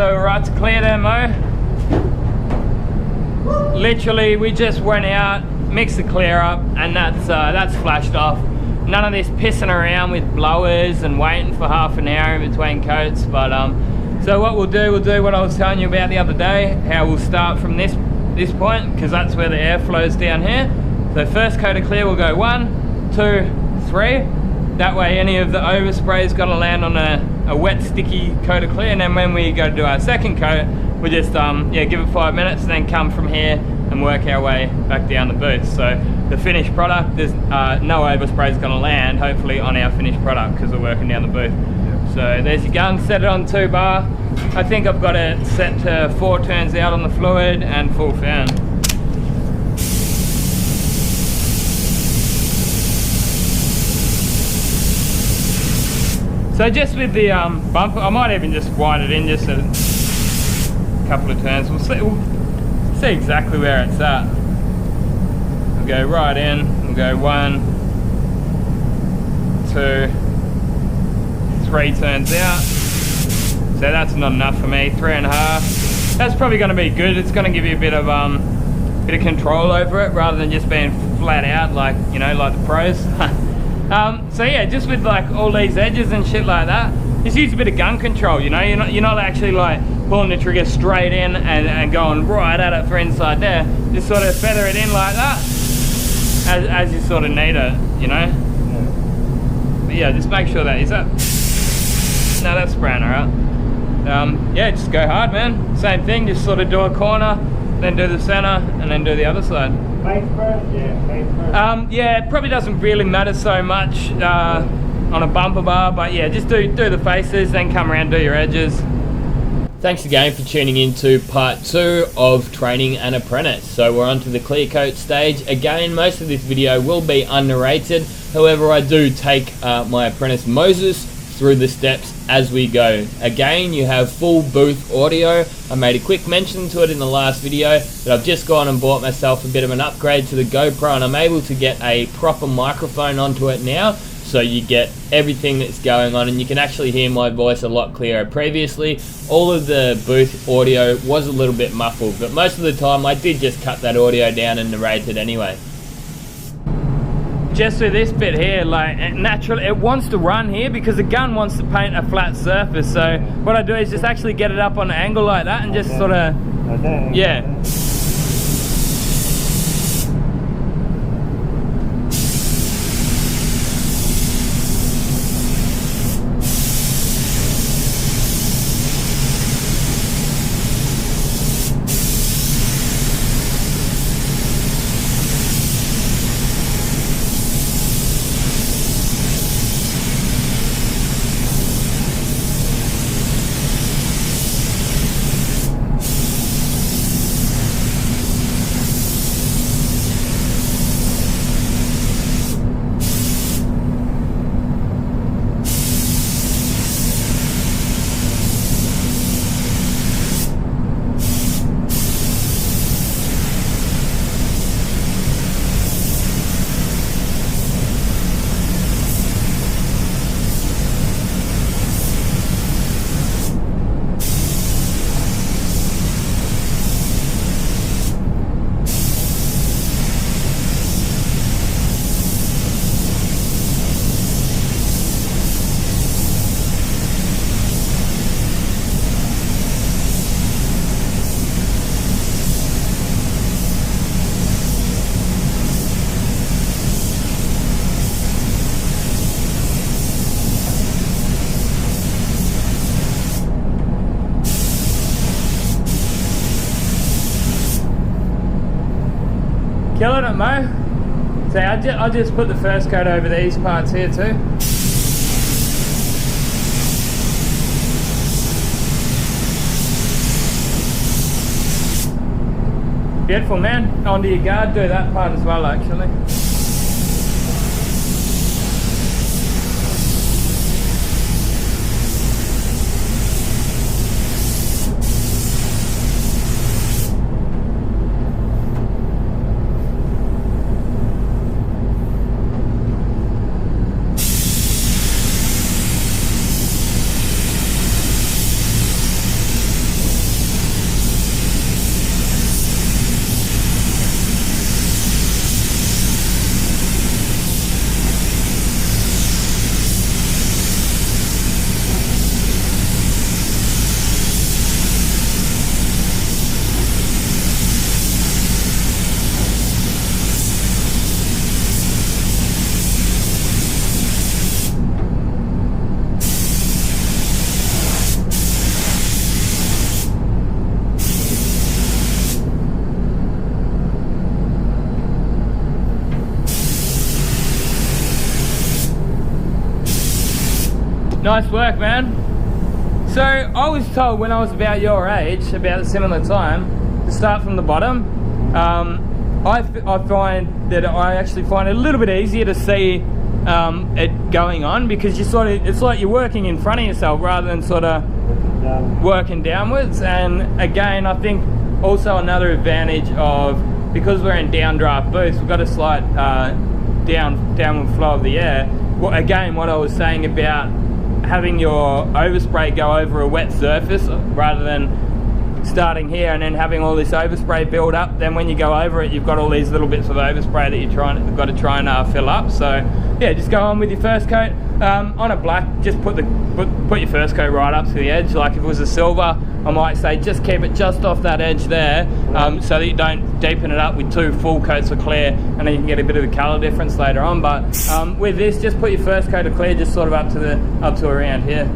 so we're right to clear there, Mo. Literally, we just went out, mixed the clear up, and that's flashed off. None of this pissing around with blowers and waiting for half an hour in between coats. But so what we'll do what I was telling you about the other day, how we'll start from this point, because that's where the air flows down here. So first coat of clear will go 1, 2, 3. That way any of the overspray is going to land on a wet sticky coat of clear, and then when we go to do our second coat, we just give it 5 minutes and then come from here and work our way back down the booth. So the finished product, there's no overspray is going to land hopefully on our finished product because we're working down the booth. Yep. So there's your gun, set it on 2 bar. I think I've got it set to 4 turns out on the fluid and full fan. So just with the bumper, I might even just wind it in just a couple of turns. We'll see exactly where it's at. We'll go right in, we'll go 1, 2, 3 turns out. So that's not enough for me, 3.5. That's probably going to be good. It's going to give you a bit of control over it rather than just being flat out like, you know, like the pros. So yeah, just with like all these edges and shit like that, just use a bit of gun control, you know. You're not actually like pulling the trigger straight in and going right at it for inside there. Just sort of feather it in like that as you sort of need it, you know. Yeah. But yeah, just make sure that is that. No, that's spraying alright. Yeah, just go hard, man. Same thing, just sort of do a corner, then do the center, and then do the other side. Face first? Yeah, face first. Yeah, it probably doesn't really matter so much on a bumper bar, but yeah, just do the faces, then come around and do your edges. Thanks again for tuning in to part 2 of training an apprentice. So we're on to the clear coat stage. Again, most of this video will be unnarrated. However, I do take my apprentice Moses through the steps as we go. Again, you have full booth audio. I made a quick mention to it in the last video that I've just gone and bought myself a bit of an upgrade to the GoPro, and I'm able to get a proper microphone onto it now, so you get everything that's going on and you can actually hear my voice a lot clearer. Previously, all of the booth audio was a little bit muffled, but most of the time I did just cut that audio down and narrate it anyway. Just with this bit here, like naturally it wants to run here because the gun wants to paint a flat surface. So what I do is just actually get it up on an angle like that and just sort of, yeah. Killing it, Mo. So I'll just put the first coat over these parts here too. Beautiful, man. Onto your guard, do that part as well actually. Nice work, man. So I was told when I was about your age, about a similar time, to start from the bottom. I find that I actually find it a little bit easier to see it going on, because you sort of, it's like you're working in front of yourself rather than sort of working downwards. And again, I think also another advantage of, because we're in downdraft boost, we've got a slight downward flow of the air. Well, again, what I was saying about having your overspray go over a wet surface rather than starting here and then having all this overspray build up, then when you go over it, you've got all these little bits of overspray that you've got to try and fill up. So yeah, just go on with your first coat. On a black, just put your first coat right up to the edge. Like if it was a silver, I might say just keep it just off that edge there, so that you don't deepen it up with 2 full coats of clear, and then you can get a bit of the colour difference later on. But with this, just put your first coat of clear just sort of up to around here.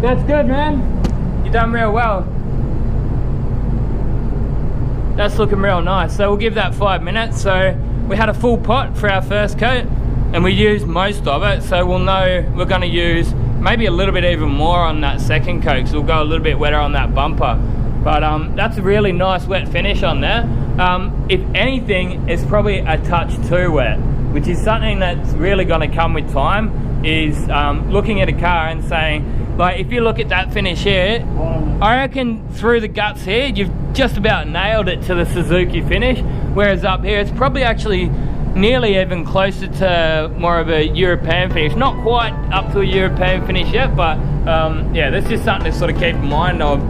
That's good, man. You've done real well. That's looking real nice. So we'll give that 5 minutes. So we had a full pot for our first coat and we used most of it. So we'll know we're going to use maybe a little bit even more on that second coat, because we'll go a little bit wetter on that bumper. But that's a really nice wet finish on there. If anything, it's probably a touch too wet, which is something that's really going to come with time, is looking at a car and saying, like, if you look at that finish here, I reckon through the guts here, you've just about nailed it to the Suzuki finish. Whereas up here, it's probably actually nearly even closer to more of a European finish. Not quite up to a European finish yet, but yeah, that's just something to sort of keep in mind of,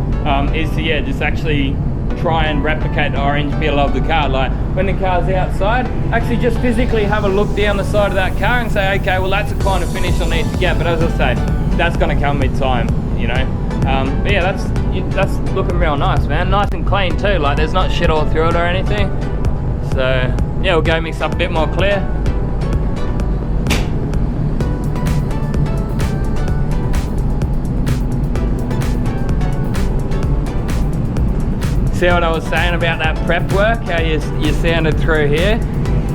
is to, yeah, just actually try and replicate the orange feel of the car. Like when the car's outside, actually just physically have a look down the side of that car and say, okay, well that's the kind of finish I need to get. But as I say, that's going to come with time, you know. But yeah, that's looking real nice, man. Nice and clean too. Like there's not shit all through it or anything. So yeah, we'll go mix up a bit more clear. See what I was saying about that prep work, how you sounded through here?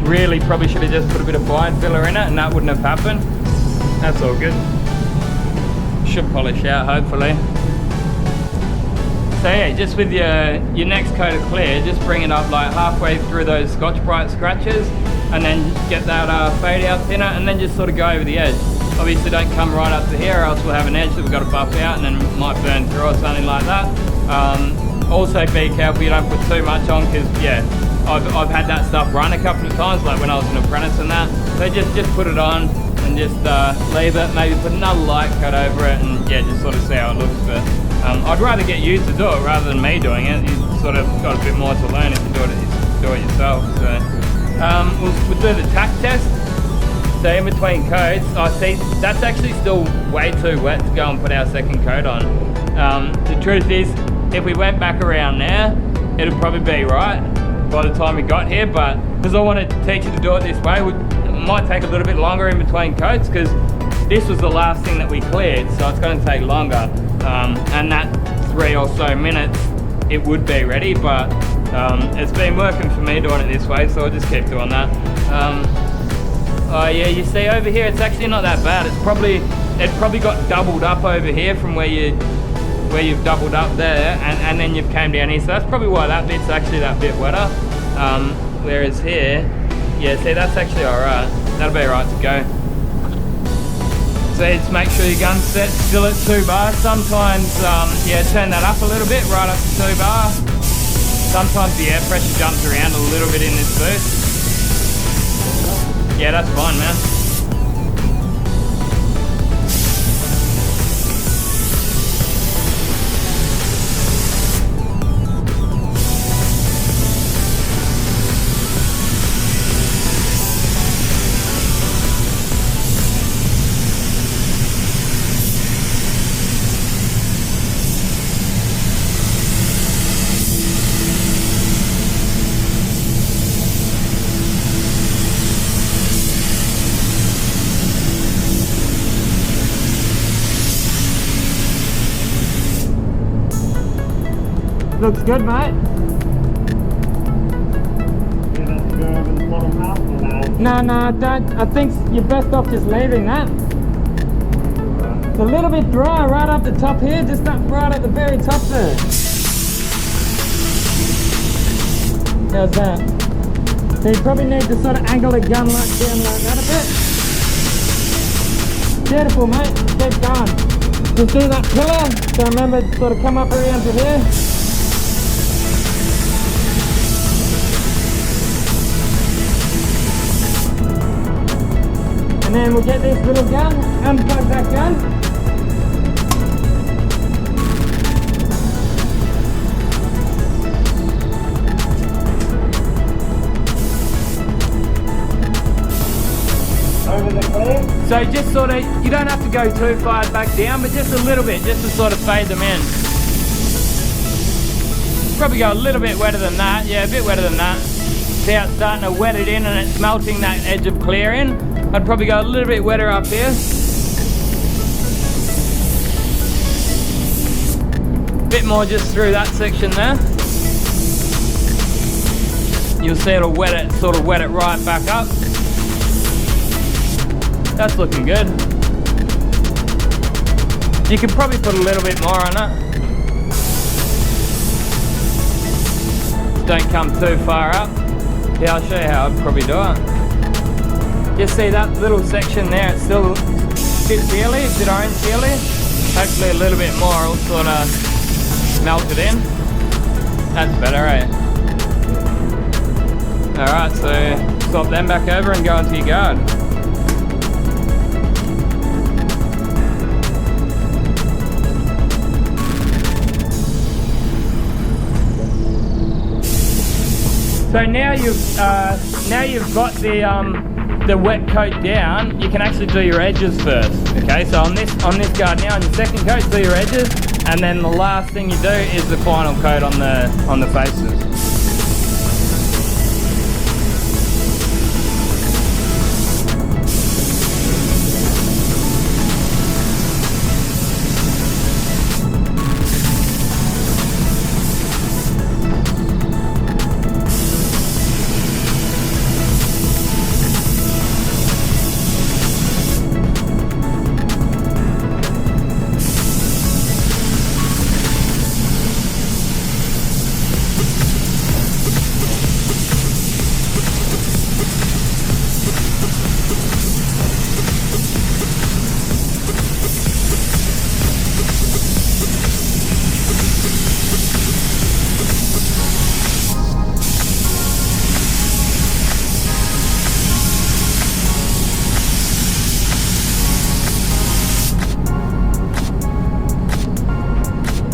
Really probably should have just put a bit of bind filler in it and that wouldn't have happened. That's all good. Should polish out hopefully. So yeah, just with your next coat of clear, just bring it up like halfway through those Scotch-Brite scratches and then get that fade out thinner and then just sort of go over the edge. Obviously don't come right up to here or else we'll have an edge that we've got to buff out and then it might burn through or something like that. Also be careful you don't put too much on, because yeah, I've had that stuff run a couple of times, like when I was an apprentice and that. So just put it on and just leave it, maybe put another light coat over it and yeah, just sort of see how it looks. But I'd rather get you to do it rather than me doing it. You've sort of got a bit more to learn if you do it yourself. So we'll do the tack test. So in between coats, I see that's actually still way too wet to go and put our second coat on. The truth is, if we went back around now, it'd probably be right by the time we got here, but because I wanted to teach you to do it this way, it might take a little bit longer in between coats, because this was the last thing that we cleared, so it's going to take longer. And that 3 or so minutes, it would be ready, but it's been working for me doing it this way, so I'll just keep doing that. Oh yeah, you see over here, it's actually not that bad. It probably got doubled up over here from where you've doubled up there, and then you've came down here, so that's probably why that bit's actually that bit wetter. Whereas here, yeah, see, that's actually alright. That'll be alright to go. speeds, make sure your gun's set still at 2 bar. Sometimes, yeah, turn that up a little bit, right up to 2 bar. Sometimes the air pressure jumps around a little bit in this boost. Yeah, that's fine, man. Looks good, mate. Yeah, that's go over the bottom half or no? No, don't. I think you're best off just leaving that. It's a little bit dry right up the top here, just up right at the very top there. How's that? So you probably need to sort of angle the gun like down like that a bit. Beautiful, mate. Keep going. Just do that pillar. So remember to sort of come up around to here. And then we'll get this little gun, unplug that gun. Over the clear? So just sort of, you don't have to go too far back down, but just a little bit, just to sort of fade them in. Probably go a little bit wetter than that, yeah, a bit wetter than that. See how it's starting to wet it in and it's melting that edge of clear in. I'd probably go a little bit wetter up here. Bit more just through that section there. You'll see it'll wet it, sort of wet it right back up. That's looking good. You could probably put a little bit more on it. Don't come too far up. Yeah, I'll show you how I'd probably do it. Just see that little section there, it's still a bit peely, a bit orange peely. Hopefully a little bit more will sort of melt it in. That's better, eh? Alright, so swap them back over and go into your guard. So now you've got the wet coat down, you can actually do your edges first. Okay, so on this guard now, on your second coat, do your edges, and then the last thing you do is the final coat on the faces.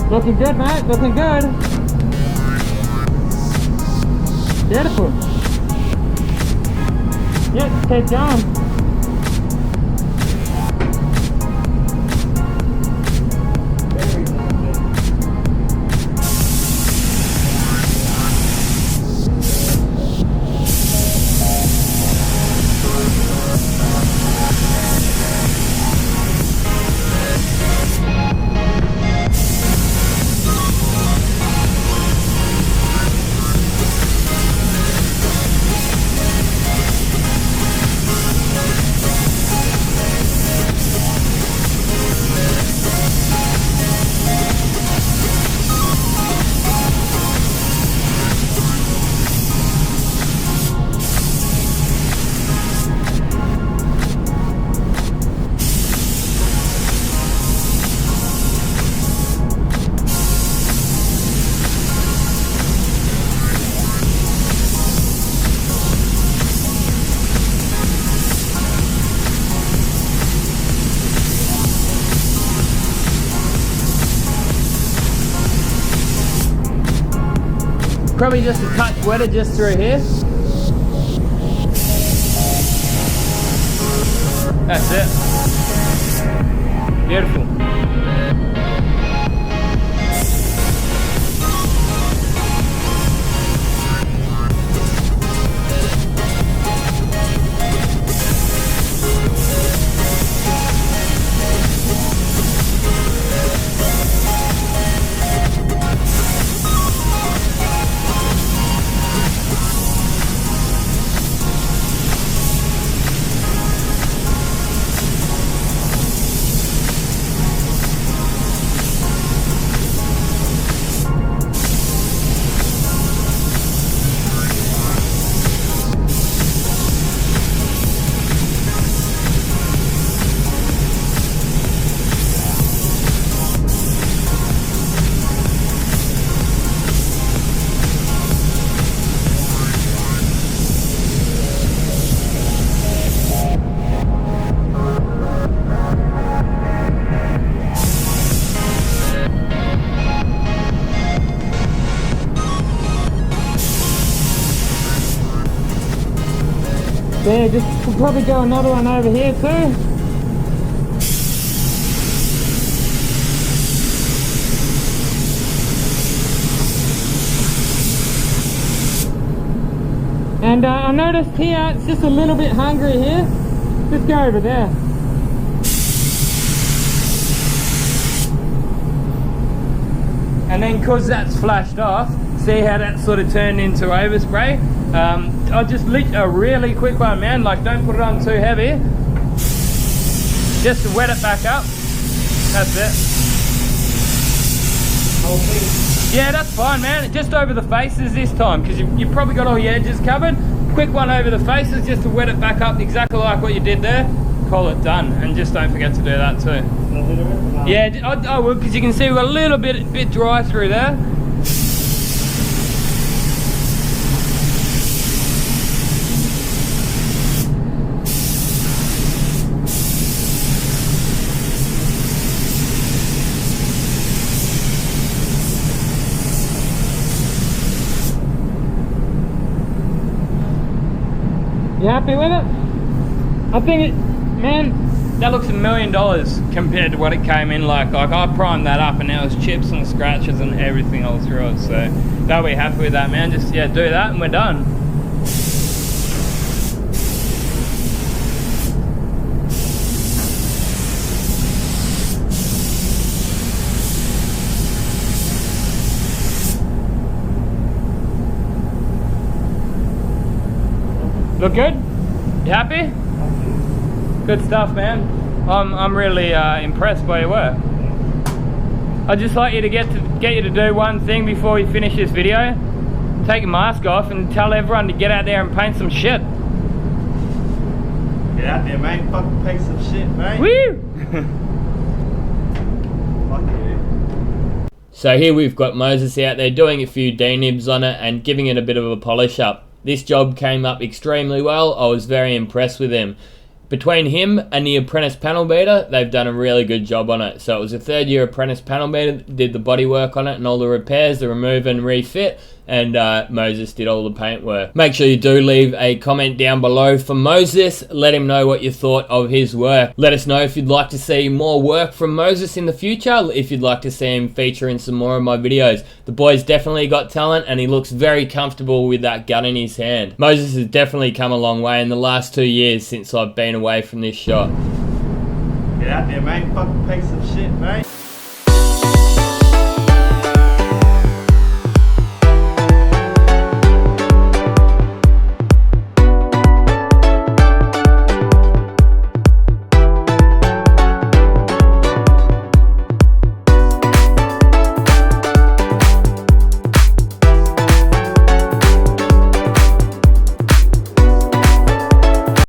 Looking good, mate, looking good. Beautiful. Yep, keep going. Probably just a touch wetter just through here. That's it. Beautiful. Yeah, just we'll probably go another one over here too. And I noticed here it's just a little bit hungry here. Just go over there. And then because that's flashed off, see how that sort of turned into overspray? I'll just lick a really quick one, man. Like, don't put it on too heavy. Just to wet it back up. That's it. Yeah, that's fine, man. Just over the faces this time, because you've probably got all your edges covered. Quick one over the faces just to wet it back up exactly like what you did there. Call it done, and just don't forget to do that too. Yeah, I will, because you can see we've got a little bit dry through there. You happy with it? I think man, that looks $1 million compared to what it came in like. Like, I primed that up and now it's chips and scratches and everything all through it. So they'll be happy with that, man. Just, yeah, do that and we're done. Look good? You happy? Good stuff, man. I'm really impressed by your work. I'd just like you to get you to do one thing before we finish this video. Take your mask off and tell everyone to get out there and paint some shit. Get out there, mate. Fucking paint some shit, mate. Woo! Fuck you. So here we've got Moses out there doing a few D-nibs on it and giving it a bit of a polish up. This job came up extremely well. I was very impressed with him. Between him and the Apprentice panel beater, they've done a really good job on it. So it was a third year Apprentice panel beater, did the body work on it and all the repairs, the remove and refit, and Moses did all the paint work. Make sure you do leave a comment down below for Moses. Let him know what you thought of his work. Let us know if you'd like to see more work from Moses in the future, if you'd like to see him feature in some more of my videos. The boy's definitely got talent and he looks very comfortable with that gun in his hand. Moses has definitely come a long way in the last 2 years since I've been away from this shop. Get out there, mate. Fucking paint some shit, mate.